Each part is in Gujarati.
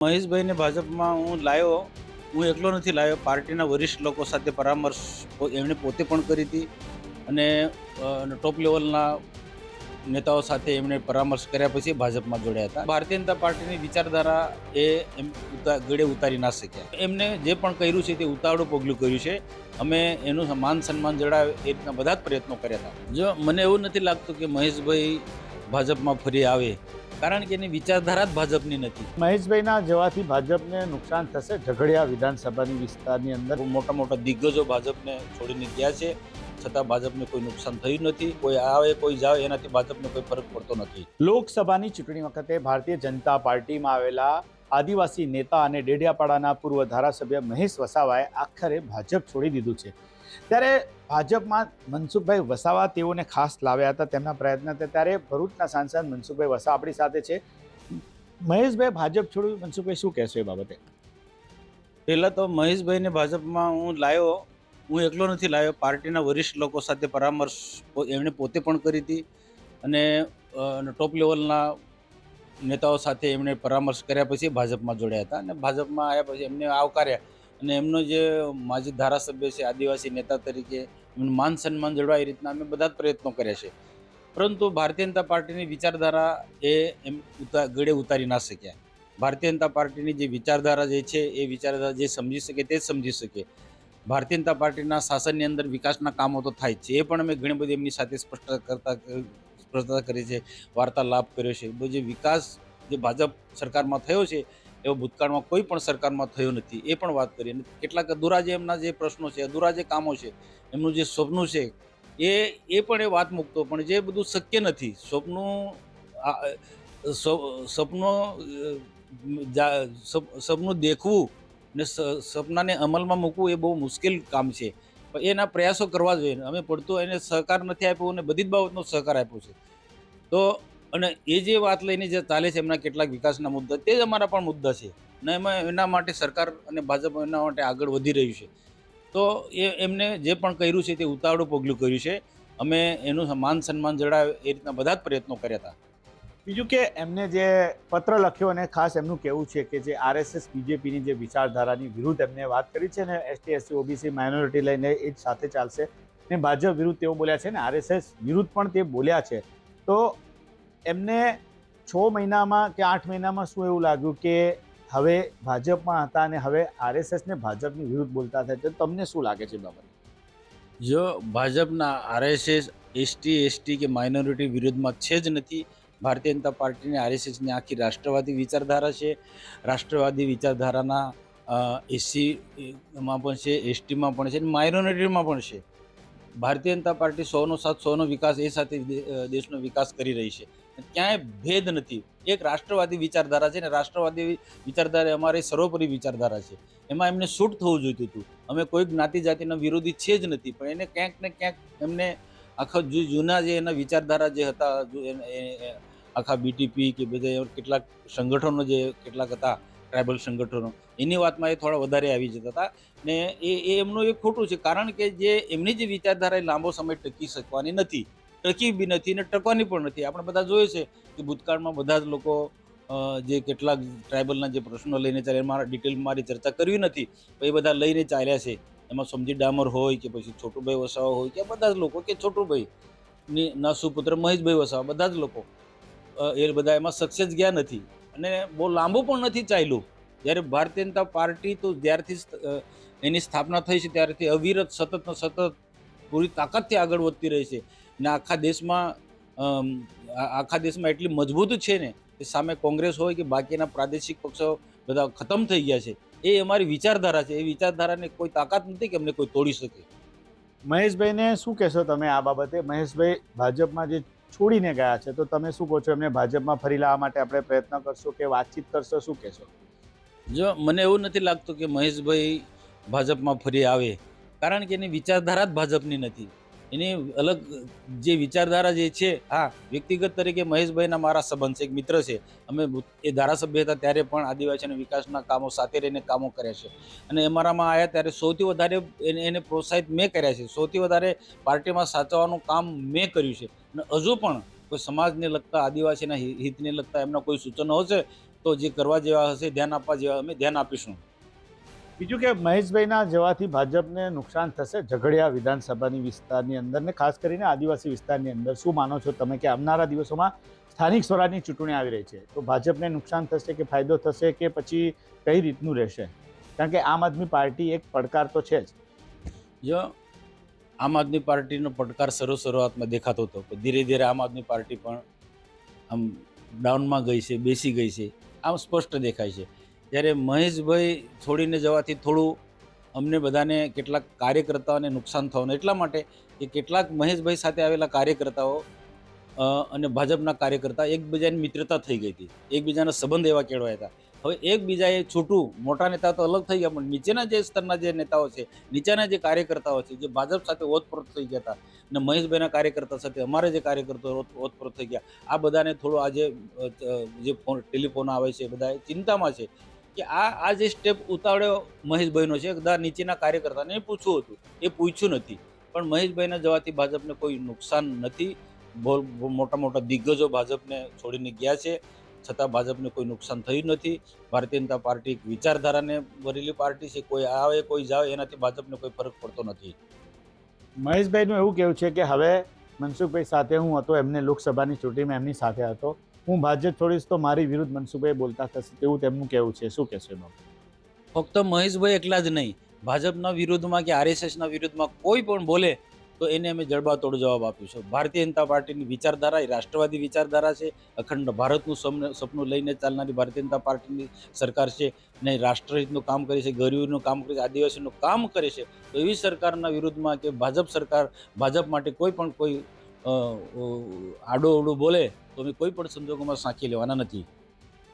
મહેશભાઈને ભાજપમાં હું લાવ્યો. હું એકલો નથી લાવ્યો. પાર્ટીના વરિષ્ઠ લોકો સાથે પરામર્શ એમણે પોતે પણ કરી હતી અને ટોપ લેવલના નેતાઓ સાથે એમણે પરામર્શ કર્યા પછી ભાજપમાં જોડ્યા હતા. ભારતીય જનતા પાર્ટીની વિચારધારા એ ગળે ઉતારી ના શક્યા. એમને જે પણ કર્યું છે તે ઉતાવળું પગલું કર્યું છે. અમે એનું માન સન્માન જળાવે એ રીતના બધા જ પ્રયત્નો કર્યા હતા. જો મને એવું નથી લાગતું કે મહેશભાઈ ભાજપમાં ફરી આવે, કારણ કે એની વિચારધારા જ ભાજપની નથી. મહેશભાઈના જવાથી ભાજપને નુકસાન થશે. ઝઘડિયા વિધાનસભાની વિસ્તારની અંદર મોટા મોટા દિગ્ગજો ભાજપને છોડીને ગયા છે, છતાં ભાજપને કોઈ નુકસાન થયું નથી. કોઈ આવે કોઈ જાય એનાથી ભાજપને કોઈ ફરક પડતો નથી. લોકસભાની ચૂંટણી વખતે ભારતીય જનતા પાર્ટીમાં આવેલા આદિવાસી નેતા અને ડેડિયાપાડાના પૂર્વ ધારાસભ્ય મહેશ વસાવાએ આખરે ભાજપ છોડી દીધું છે. ત્યારે ભાજપમાં મનસુખભાઈ વસાવા તેઓને ખાસ લાવ્યા હતા, તેમના પ્રયત્ન હતા. ત્યારે ભરૂચના સાંસદ મનસુખભાઈ વસાવા આપણી સાથે છે. મહેશભાઈ ભાજપ છોડ્યું, મનસુખભાઈ શું કહેશો એ બાબતે? પહેલાં તો મહેશભાઈને ભાજપમાં હું લાવ્યો. હું એકલો નથી લાવ્યો. પાર્ટીના વરિષ્ઠ લોકો સાથે પરામર્શ એમણે પોતે પણ કરી હતી અને ટોપ લેવલના નેતાઓ સાથે એમણે પરામર્શ કર્યા પછી ભાજપમાં જોડ્યા હતા અને ભાજપમાં આવ્યા પછી એમને આવકાર્યા અને એમનો જે માજી ધારાસભ્ય છે, આદિવાસી નેતા તરીકે એમનું માન સન્માન જળવાય એ રીતના અમે બધા જ પ્રયત્નો કર્યા છે. પરંતુ ભારતીય જનતા પાર્ટીની વિચારધારા એ ગળે ઉતારી ના શક્યા. ભારતીય જનતા પાર્ટીની જે વિચારધારા જે છે એ વિચારધારા જે સમજી શકે તે જ સમજી શકે. ભારતીય જનતા પાર્ટીના શાસનની અંદર વિકાસના કામો તો થાય જ છે. એ પણ અમે ઘણી બધી એમની સાથે સ્પષ્ટતા કરી છે, વાર્તાલાપ કર્યો છે. જે વિકાસ જે ભાજપ સરકારમાં થયો છે એવો ભૂતકાળમાં કોઈ પણ સરકારમાં થયો નથી, એ પણ વાત કરી. અને કેટલાક અધૂરા જે એમના જે પ્રશ્નો છે, અધૂરા જે કામો છે, એમનું જે સપનું છે એ પણ એ વાત મૂકતો, પણ જે બધું શક્ય નથી. સપનું દેખવું ને સપનાને અમલમાં મૂકવું એ બહુ મુશ્કેલ કામ છે. પણ એના પ્રયાસો કરવા જોઈએ. અમે પડતો એને સહકાર નથી આપ્યો અને બધી જ બાબતનો સહકાર આપ્યો છે. તો અને એ જે વાત લઈને જે ચાલે છે એમના કેટલાક વિકાસના મુદ્દા, તે જ અમારા પણ મુદ્દા છે ને એના માટે સરકાર અને ભાજપ એના માટે આગળ વધી રહ્યું છે. તો એમને જે પણ કર્યું છે તે ઉતાવળું પગલું કર્યું છે. અમે એનું માન સન્માન જળાવે એ રીતના બધા જ પ્રયત્નો કર્યા હતા. બીજું કે એમને જે પત્ર લખ્યો અને ખાસ એમનું કહેવું છે કે જે આરએસએસ બીજેપીની જે વિચારધારાની વિરુદ્ધ એમને વાત કરી છે ને, એસટી એસસી ઓબીસી માઇનોરિટી લઈને એ જ સાથે ચાલશે ને ભાજપ વિરુદ્ધ તેઓ બોલ્યા છે ને આરએસએસ વિરુદ્ધ પણ તે બોલ્યા છે. તો એમને 6 મહિનામાં કે 8 મહિનામાં શું એવું લાગ્યું કે હવે ભાજપમાં હતા અને હવે આરએસએસને ભાજપની વિરુદ્ધ બોલતા થાય? તો તમને શું લાગે છે બાબત? જો ભાજપના આરએસએસ એસટી કે માઇનોરિટી વિરુદ્ધમાં છે જ નથી. ભારતીય જનતા પાર્ટીની આરએસએસની આખી રાષ્ટ્રવાદી વિચારધારા છે. રાષ્ટ્રવાદી વિચારધારાના એસસીમાં પણ છે, એસટીમાં પણ છે, માઇનોરિટીમાં પણ છે. ભારતીય જનતા પાર્ટી 100નો સાથ 100નો વિકાસ એ સાથે દેશનો વિકાસ કરી રહી છે. ક્યાંય ભેદ નથી. એક રાષ્ટ્રવાદી વિચારધારા છે ને રાષ્ટ્રવાદી વિચારધારા અમારી સર્વોપરી વિચારધારા છે. એમાં એમને શૂટ થવું જોઈતું હતું. અમે કોઈ જ્ઞાતિ જાતિના વિરોધી છે જ નથી, પણ એને ક્યાંક ને ક્યાંક એમને આખા જૂના જે એના વિચારધારા જે હતા, આખા બીટીપી કે બધા કેટલાક સંગઠનો જે કેટલાક હતા, ટ્રાઇબલ સંગઠનો, એની વાતમાં એ થોડા વધારે આવી જતા હતા ને એ એમનું એક ખોટું છે. કારણ કે જે એમની જે વિચારધારા એ લાંબો સમય ટકી શકવાની નથી, ટકી બી નથી ને ટકવાની પણ નથી. આપણે બધા જોઈએ છે કે ભૂતકાળમાં બધા જ લોકો જે કેટલાક ટ્રાઇબલના જે પ્રશ્નો લઈને ચાલે, મારા ડિટેલ મારી ચર્ચા કરવી નથી, તો એ બધા લઈને ચાલ્યા છે. એમાં સમજી ડામર હોય કે પછી છોટુભાઈ વસાવા હોય કે બધા જ લોકો, કે છોટુભાઈ ના સુપુત્ર મહેશભાઈ વસાવા, બધા જ લોકો એ બધા એમાં સક્સેસ ગયા નથી અને બહુ લાંબુ પણ નથી ચાલ્યું. જ્યારે ભારતીય જનતા પાર્ટી તો જ્યારથી એની સ્થાપના થઈ છે ત્યારથી અવિરત સતત પૂરી તાકાતથી આગળ વધતી રહી છે ને આખા દેશમાં એટલી મજબૂત છે ને કે સામે કોંગ્રેસ હોય કે બાકીના પ્રાદેશિક પક્ષો બધા ખતમ થઈ ગયા છે. એ અમારી વિચારધારા છે. એ વિચારધારાને કોઈ તાકાત નથી કે અમને કોઈ તોડી શકે. મહેશભાઈને શું કહેશો તમે આ બાબતે? મહેશભાઈ ભાજપમાં જે છોડીને ગયા છે, તો તમે શું કહો છો? એમને ભાજપમાં ફરી લાવવા માટે આપણે પ્રયત્ન કરશો કે વાતચીત કરશો? શું કહેશો? જો મને એવું નથી લાગતું કે મહેશભાઈ ભાજપમાં ફરી આવે, કારણ કે એની વિચારધારા જ ભાજપની નથી. એની અલગ જે વિચારધારા જે છે, હા, વ્યક્તિગત તરીકે મહેશભાઈના મારા સંબંધ છે, એક મિત્ર છે. અમે એ ધારાસભ્ય હતા ત્યારે પણ આદિવાસીના વિકાસના કામો સાથે રહીને કામો કર્યા છે અને અમારામાં આવ્યા ત્યારે સૌથી વધારે એને પ્રોત્સાહિત મેં કર્યા છે. સૌથી વધારે પાર્ટીમાં સાચવવાનું કામ મેં કર્યું છે અને હજુ પણ કોઈ સમાજને લગતા, આદિવાસીના હિતને લગતા એમના કોઈ સૂચનો હશે તો જે કરવા જેવા હશે, ધ્યાન આપવા જેવા અમે ધ્યાન આપીશું. બીજું કે મહેશભાઈના જવાથી ભાજપને નુકસાન થશે ઝઘડિયા વિધાનસભાની વિસ્તારની અંદર ને ખાસ કરીને આદિવાસી વિસ્તારની અંદર. શું માનો છો તમે કે આવનારા દિવસોમાં સ્થાનિક સ્વરાજની ચૂંટણી આવી રહી છે તો ભાજપને નુકસાન થશે કે ફાયદો થશે કે પછી કઈ રીતનું રહેશે? કારણ કે આમ આદમી પાર્ટી એક પડકાર તો છે જ. જો આમ આદમી પાર્ટીનો પડકાર શરૂઆતમાં દેખાતો હતો, પણ ધીરે ધીરે આમ આદમી પાર્ટી પણ આમ ડાઉનમાં ગઈ છે, બેસી ગઈ છે, આમ સ્પષ્ટ દેખાય છે. જ્યારે મહેશભાઈ છોડીને જવાથી થોડું અમને બધાને કેટલાક કાર્યકર્તાઓને નુકસાન થવાનું, એટલા માટે કે કેટલાક મહેશભાઈ સાથે આવેલા કાર્યકર્તાઓ અને ભાજપના કાર્યકર્તા એકબીજાની મિત્રતા થઈ ગઈ હતી, એકબીજાના સંબંધ એવા કેળવાયા હતા. હવે એકબીજાએ છૂટું, મોટા નેતા તો અલગ થઈ ગયા, પણ નીચેના જે સ્તરના જે નેતાઓ છે, નીચેના જે કાર્યકર્તાઓ છે, જે ભાજપ સાથે ઓતપ્રોત થઈ ગયા હતા અને મહેશભાઈના કાર્યકર્તા સાથે અમારે જે કાર્યકર્તાઓ ઓતપ્રોત થઈ ગયા, આ બધાને થોડો આજે જે ટેલિફોન આવે છે, બધા ચિંતામાં છે કે આ જે સ્ટેપ ઉતાવળ્યો મહેશભાઈનો છે. બધા નીચેના કાર્યકર્તાને પૂછવું હતું, એ પૂછ્યું નથી. પણ મહેશભાઈના જવાથી ભાજપને કોઈ નુકસાન નથી. મોટા મોટા દિગ્ગજો ભાજપને છોડીને ગયા છે, છતાં ભાજપને કોઈ નુકસાન થયું નથી. ભારતીય જનતા પાર્ટી એક વિચારધારાને ભરેલી પાર્ટી છે. કોઈ આવે કોઈ જાવે એનાથી ભાજપને કોઈ ફરક પડતો નથી. મહેશભાઈનું એવું કહેવું છે કે હવે મનસુખભાઈ સાથે હું હતો, એમને લોકસભાની ચૂંટણીમાં એમની સાથે હતો, હું ભાજપ છોડીશ તો મારી વિરુદ્ધ મનસુખભાઈ બોલતા થશે, તેવું તેમનું કહેવું છે. શું કહેશો એમાં? ફક્ત મહેશભાઈ એકલા જ નહીં, ભાજપના વિરુદ્ધમાં કે આરએસએસના વિરુદ્ધમાં કોઈ પણ બોલે તો એને અમે જડબાતોડ જવાબ આપીશું. ભારતીય જનતા પાર્ટીની વિચારધારા એ રાષ્ટ્રવાદી વિચારધારા છે. અખંડ ભારતનું સપનું લઈને ચાલનારી ભારતીય જનતા પાર્ટીની સરકાર છે ને રાષ્ટ્રહિતનું કામ કરે છે, ગરીબનું કામ કરે છે, આદિવાસીનું કામ કરે છે. તો એવી સરકારના વિરુદ્ધમાં કે ભાજપ માટે કોઈ પણ કોઈ આડું બોલે તો અમે કોઈ પણ સંજોગોમાં સાંખી લેવાના નથી.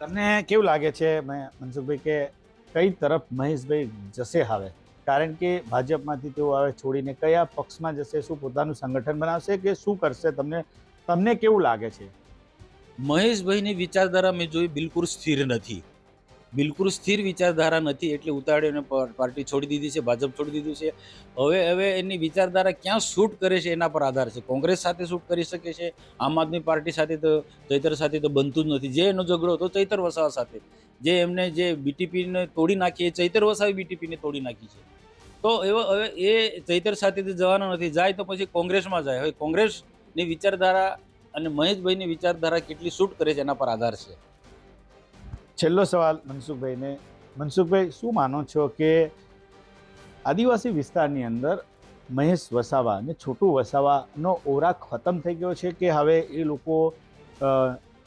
તમને કેવું લાગે છે મનસુખભાઈ કે કઈ તરફ મહેશભાઈ જશે હવે? કારણ કે ભાજપમાંથી તેઓ હવે છોડીને કયા પક્ષમાં જશે? શું પોતાનું સંગઠન બનાવશે કે શું કરશે? તમને કેવું લાગે છે? મહેશભાઈની વિચારધારા મેં જોઈ બિલકુલ સ્થિર નથી, બિલકુલ સ્થિર વિચારધારા નથી. એટલે ઉતાળીને પાર્ટી છોડી દીધી છે, ભાજપ છોડી દીધું છે. હવે એની વિચારધારા ક્યાં શૂટ કરે છે એના પર આધાર છે. કોંગ્રેસ સાથે શૂટ કરી શકે છે, આમ આદમી પાર્ટી સાથે તો ચૈતર સાથે તો બનતું જ નથી. જે એનો ઝઘડો હતો ચૈતર વસાવા સાથે, જે એમને જે બીટીપીને તોડી નાખી, એ ચૈતર વસાવે બીટીપીને તોડી નાખી છે. તો હવે એ ચૈતર સાથે તો જવાનો નથી, જાય તો પછી કોંગ્રેસમાં જાય. હવે કોંગ્રેસની વિચારધારા અને મહેશભાઈની વિચારધારા કેટલી શૂટ કરે છે એના પર આધાર છે. છેલ્લો સવાલ મનસુખભાઈને. મનસુખભાઈ, શું માનો છો કે આદિવાસી વિસ્તારની અંદર મહેશ વસાવા અને છોટુ વસાવાનો ઓરા ખતમ થઈ ગયો છે કે હવે એ લોકો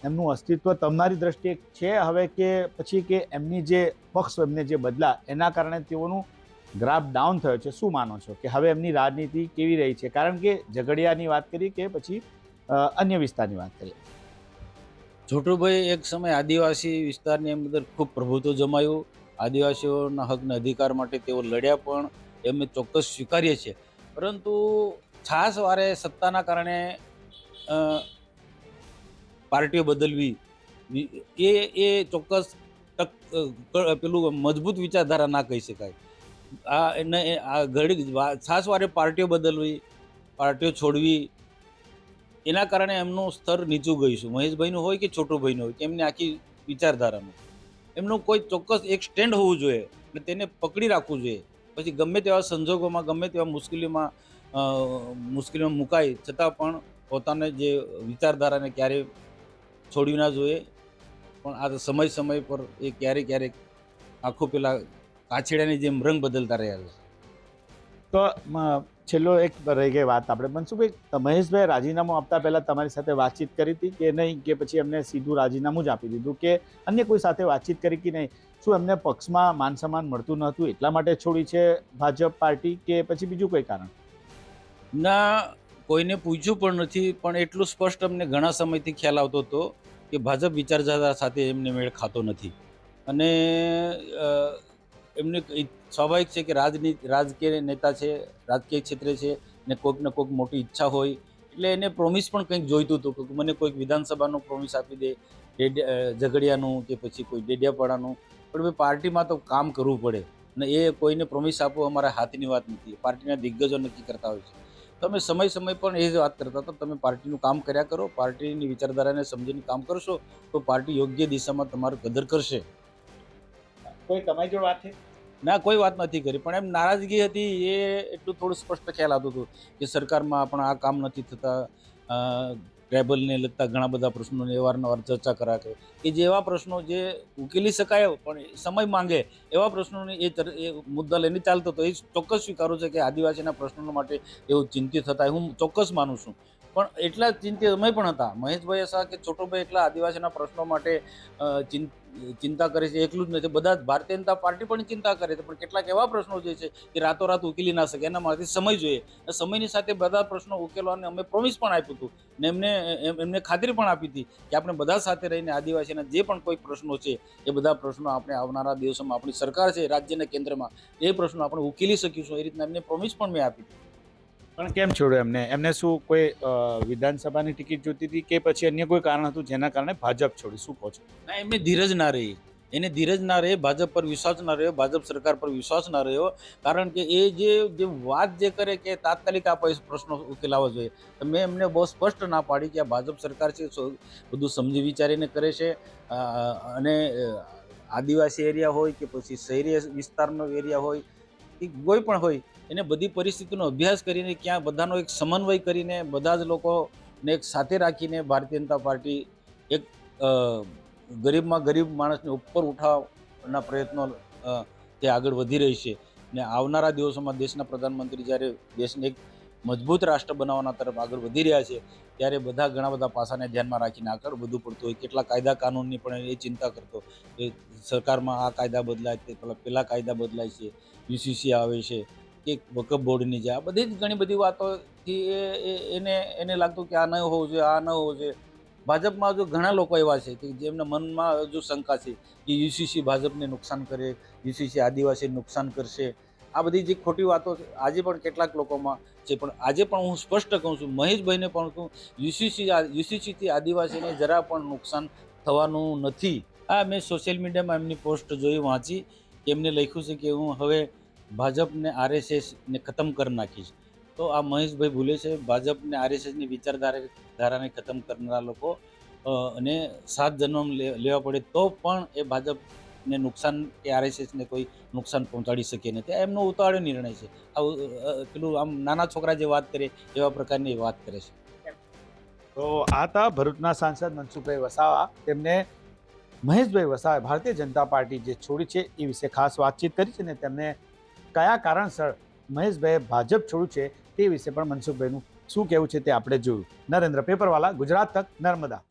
એમનું અસ્તિત્વ તમારી દ્રષ્ટિએ છે હવે, કે પછી કે એમની જે પક્ષ એમને જે બદલા એના કારણે તેઓનું ગ્રાફ ડાઉન થયો છે? શું માનો છો કે હવે એમની રાજનીતિ કેવી રહી છે? કારણ કે ઝઘડિયાની વાત કરી કે પછી અન્ય વિસ્તારની વાત કરીએ. છોટુભાઈ એક સમય આદિવાસી વિસ્તારની અંદર ખૂબ પ્રભુત્વ જમાયું. આદિવાસીઓના હકને અધિકાર માટે તેઓ લડ્યા પણ, એ અમે ચોક્કસ સ્વીકારીએ છીએ. પરંતુ છાસ વારે સત્તાના કારણે પાર્ટીઓ બદલવી એ ચોક્કસ પેલું મજબૂત વિચારધારા ના કહી શકાય. આ ઘડી છાસ વારે પાર્ટીઓ બદલવી, પાર્ટીઓ છોડવી, એના કારણે એમનું સ્તર નીચું ગયું છે. મહેશભાઈનું હોય કે છોટુભાઈનું હોય કે એમની આખી વિચારધારાનું એમનું કોઈ ચોક્કસ એક સ્ટેન્ડ હોવું જોઈએ અને તેને પકડી રાખવું જોઈએ. પછી ગમે તેવા સંજોગોમાં, ગમે તેવા મુશ્કેલીમાં મુકાય છતાં પણ પોતાને જે વિચારધારાને ક્યારેય છોડવી ના જોઈએ. પણ આ સમય પર એ ક્યારેક આખું પેલા કાછીડાની જેમ રંગ બદલતા રહ્યા છે. તો છેલ્લો એક રહી ગઈ વાત આપણે. મનસુખભાઈ, મહેશભાઈ રાજીનામું આપતા પહેલાં તમારી સાથે વાતચીત કરી હતી કે નહીં, કે પછી એમને સીધું રાજીનામું જ આપી દીધું, કે અન્ય કોઈ સાથે વાતચીત કરી કે નહીં? શું એમને પક્ષમાં માન સન્માન મળતું નહોતું એટલા માટે છોડી છે ભાજપ પાર્ટી, કે પછી બીજું કોઈ કારણ? ના, કોઈને પૂછ્યું પણ નથી. પણ એટલું સ્પષ્ટ અમને ઘણા સમયથી ખ્યાલ આવતો હતો કે ભાજપ વિચારધારા સાથે એમને મેળ ખાતો નથી. અને એમને સ્વાભાવિક છે કે રાજકીય નેતા છે, રાજકીય ક્ષેત્રે છે ને કોઈકને કોઈક મોટી ઈચ્છા હોય એટલે એને પ્રોમિસ પણ કંઈક જોઈતું હતું કે મને કોઈક વિધાનસભાનું પ્રોમિસ આપી દે, ઝઘડિયાનું કે પછી કોઈ ડેડિયાપાડાનું. પણ ભાઈ પાર્ટીમાં તો કામ કરવું પડે ને એ કોઈને પ્રોમિસ આપવો અમારા હાથની વાત નથી. પાર્ટીના દિગ્ગજો નક્કી કરતા હોય છે. તમે સમય પણ એ જ વાત કરતા હતા, તમે પાર્ટીનું કામ કર્યા કરો, પાર્ટીની વિચારધારાને સમજીને કામ કરશો તો પાર્ટી યોગ્ય દિશામાં તમારું કદર કરશે. કોઈ તમારી જોડે વાત થઈ? ના, કોઈ વાત નથી કરી, પણ એમ નારાજગી હતી એ એટલું થોડું સ્પષ્ટ ખ્યાલ આવતું હતું કે સરકારમાં પણ આ કામ નથી થતા, ટ્રાઇબલને લગતા ઘણા બધા પ્રશ્નોની અવારનવાર ચર્ચા કર્યા કરે કે જે એવા પ્રશ્નો જે ઉકેલી શકાય પણ સમય માંગે એવા પ્રશ્નોની એ મુદ્દા લઈને ચાલતો હતો. એ ચોક્કસ સ્વીકારું છે કે આદિવાસીના પ્રશ્નો માટે એવું ચિંતિત હતા, હું ચોક્કસ માનું છું. પણ એટલા જ ચિંતિત અમે પણ હતા. મહેશભાઈ શાહ કે છોટુભાઈ એટલા આદિવાસીના પ્રશ્નો માટે ચિંતા કરે છે એટલું જ નથી, બધા જ ભારતીય જનતા પાર્ટી પણ ચિંતા કરે છે, પણ કેટલાક એવા પ્રશ્નો જે છે કે રાતોરાત ઉકેલી ના શકે, એના માટે સમય જોઈએ. સમયની સાથે બધા પ્રશ્નો ઉકેલવાને અમે પ્રોમિસ પણ આપ્યું હતું ને એમને ખાતરી પણ આપી હતી કે આપણે બધા સાથે રહીને આદિવાસીના જે પણ કોઈ પ્રશ્નો છે એ બધા પ્રશ્નો આપણે આવનારા દિવસોમાં આપણી સરકાર છે રાજ્યના કેન્દ્રમાં એ પ્રશ્નો આપણે ઉકેલી શકીશું, એ રીતના એમને પ્રોમિસ પણ મેં આપી હતી. પણ કેમ છોડ્યો એમને શું કોઈ વિધાનસભાની ટિકિટ જોઈતી હતી કે પછી અન્ય કોઈ કારણ હતું જેના કારણે ભાજપ છોડી, શું કહો છો? ના, એમને ધીરજ ના રહી, એને ધીરજ ના રહે, ભાજપ પર વિશ્વાસ ના રહ્યો, ભાજપ સરકાર પર વિશ્વાસ ના રહ્યો, કારણ કે એ જે વાત જે કરે કે તાત્કાલિક આ પ્રશ્નો ઉકેલાવો જોઈએ. મેં એમને બહુ સ્પષ્ટ ના પાડી કે આ ભાજપ સરકાર છે બધું સમજી વિચારીને કરે છે, અને આદિવાસી એરિયા હોય કે પછી શહેરી વિસ્તારનો એરિયા હોય કે કોઈ પણ હોય, એને બધી પરિસ્થિતિનો અભ્યાસ કરીને ક્યાં બધાનો એક સમન્વય કરીને બધા જ લોકોને એક સાથે રાખીને ભારતીય જનતા પાર્ટી એક ગરીબમાં ગરીબ માણસને ઉપર ઉઠાવવાના પ્રયત્નો તે આગળ વધી રહી છે. ને આવનારા દિવસોમાં દેશના પ્રધાનમંત્રી જ્યારે દેશને એક મજબૂત રાષ્ટ્ર બનાવવાના તરફ આગળ વધી રહ્યા છે ત્યારે બધા ઘણા બધા પાસાને ધ્યાનમાં રાખીને આગળ વધવું પડતું હોય. કેટલા કાયદા કાનૂનની પણ એ ચિંતા કરતો કે સરકારમાં આ કાયદા બદલાય, તે પેલા કાયદા બદલાય છે, યુસીસી આવે છે કે વકફ બોર્ડની છે, આ બધી જ ઘણી બધી વાતોથી એને લાગતું કે આ ન હોવું જોઈએ, આ ન હોવું જોઈએ. ભાજપમાં હજુ ઘણા લોકો એવા છે કે જેમના મનમાં હજુ શંકા છે કે યુસીસી ભાજપને નુકસાન કરે, યુસીસી આદિવાસીને નુકસાન કરશે. આ બધી જે ખોટી વાતો આજે પણ કેટલાક લોકોમાં છે, પણ આજે પણ હું સ્પષ્ટ કહું છું, મહેશભાઈને પણ કહું, યુસીસીથી આદિવાસીને જરા પણ નુકસાન થવાનું નથી. આ મેં સોશિયલ મીડિયામાં એમની પોસ્ટ જોઈ, વાંચી કે એમને લખ્યું છે કે હું હવે ભાજપને આરએસએસને ખતમ કરી નાખીશ. તો આ મહેશભાઈ ભૂલે છે. ભાજપને આરએસએસની વિચારધારાને ખતમ કરનારા લોકો અને 7 જન્મ લેવા પડે તો પણ એ ભાજપને નુકસાન કે આરએસએસને કોઈ નુકસાન પહોંચાડી શકે નથી. આ એમનો ઉતાવળે નિર્ણય છે. પેલું આમ નાના છોકરા જે વાત કરે એવા પ્રકારની વાત કરે છે. તો આ હતા ભરૂચના સાંસદ મનસુખભાઈ વસાવા. તેમને મહેશભાઈ વસાવાએ ભારતીય જનતા પાર્ટી જે છોડી છે એ વિશે ખાસ વાતચીત કરી છે ને તેમને કયા કારણસર મહેશભાઈએ ભાજપ છોડ્યું છે તે વિશે પણ મનસુખભાઈનું શું કહેવું છે તે આપણે જોયું. નરેન્દ્ર પેપરવાલા, ગુજરાત તક, નર્મદા.